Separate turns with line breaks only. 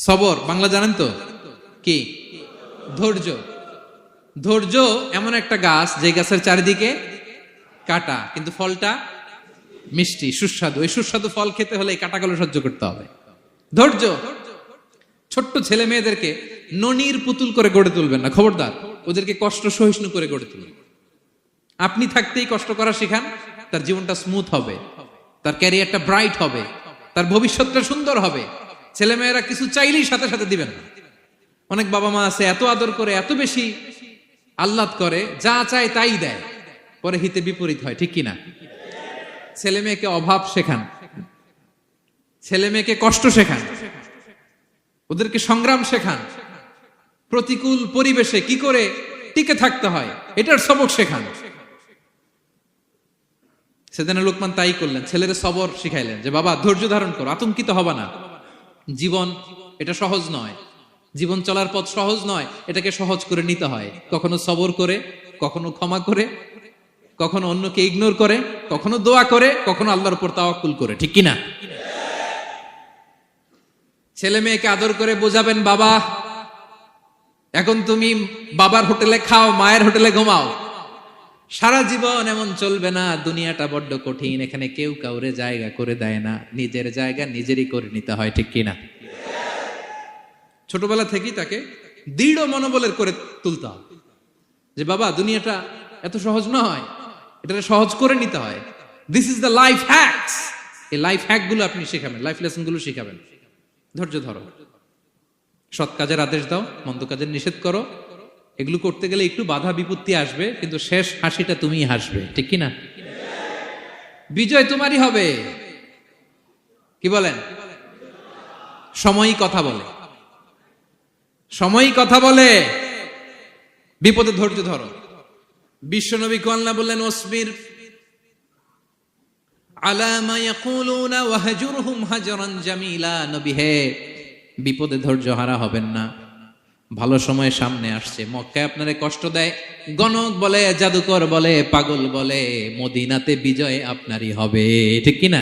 সবর বাংলা জানেন তো কি? ধৈর্য। ধৈর্য এমন একটা গাছ যে গাছের চারিদিকে কাটা, কিন্তু ফলটা মিষ্টি সুস্বাদু। এই সুস্বাদু ফল খেতে হলে এই কাটাগুলো সহ্য করতে হবে। ধৈর্য। ছোট্ট ছেলে মেয়েদেরকে ননির পুতুল করে গড়ে তুলবেন না, খবরদার। ওদেরকে কষ্ট সহিষ্ণু করে গড়ে তুলবেন। আপনি থাকতেই কষ্ট করা শিখান, তার জীবনটা স্মুথ হবে, তার ক্যারিয়ারটা ব্রাইট হবে, তার ভবিষ্যৎটা সুন্দর হবে। ছেলে মেয়েরা কিছু চাইলেই সাথে সাথে দিবেন না। অনেক বাবা মা আছে এত আদর করে, এত বেশি আহ্লাদ করে, যা চায় তাই দেয়, পরে হিতে বিপরীত হয়, ঠিক কিনা? ছেলে মেয়েকে অভাব শেখান, ছেলে মেয়েকে কষ্ট শেখান, ওদেরকে সংগ্রাম শেখান, প্রতিকূল পরিবেশে কি করে টিকে থাকতে হয় এটার সবক শেখান। সেদিন লোকমান তাই করলেন, ছেলের সবর শিখাইলেন যে বাবা ধৈর্য ধারণ করো, আতঙ্কিত হবা না। জীবন এটা সহজ নয়, জীবন চলার পথ সহজ নয়, এটাকে সহজ করে নিতে হয়। কখনো সবর করে, কখনো ক্ষমা করে, কখনো অন্যকে ইগনোর করে, কখনো দোয়া করে, কখনো আল্লাহর উপর তাওয়াক্কুল করে, ঠিক কিনা? ছেলে মেয়েকে আদর করে বোঝাবেন, বাবা এখন তুমি বাবার হোটেলে খাও, মায়ের হোটেলে ঘুমাও। সারা জীবন এমন চলবে না, দুনিয়াটা বড্ড কঠিন, এখানে কেউ কাউরে জায়গা করে দেয় না, নিজের জায়গা নিজেরই করে নিতে হয়, ঠিক কিনা? ছোটবেলা থেকেই তাকে দৃঢ় মনোবলের করে তুলতে হবে যে বাবা দুনিয়াটা এত সহজ নয়, এটা সহজ করে নিতে হয়। This is the life hacks. এই লাইফ হ্যাক গুলো আপনি শেখাবেন, লাইফ লেসন গুলো শিখাবেন। ধৈর্য ধরো, সৎ কাজের আদেশ দাও, মন্দ কাজের নিষেধ করো। এগুলো করতে গেলে একটু বাধা বিপত্তি আসবে, কিন্তু শেষ হাসিটা তুমিই হাসবে, ঠিক কিনা? বিজয় তোমারই হবে। কি বলেন? সময়ই কথা বলে, সময়ই কথা বলে। বিপদে ধৈর্য ধরো। বিশ্বনবী আল্লাহ বললেন, ওয়াসবির আলা মা ইয়াকুলুনা ওয়াহজুরহুম হাজরান জামিলা। নবী হে, বিপদে ধৈর্য হারা হবেন না। ভালো সময় সামনে আসছে, মক্কায় আপনারে কষ্ট দেয়, গণক বলে, জাদুকর বলে, পাগল বলে, মদিনাতে বিজয় আপনারই হবে, ঠিক কিনা?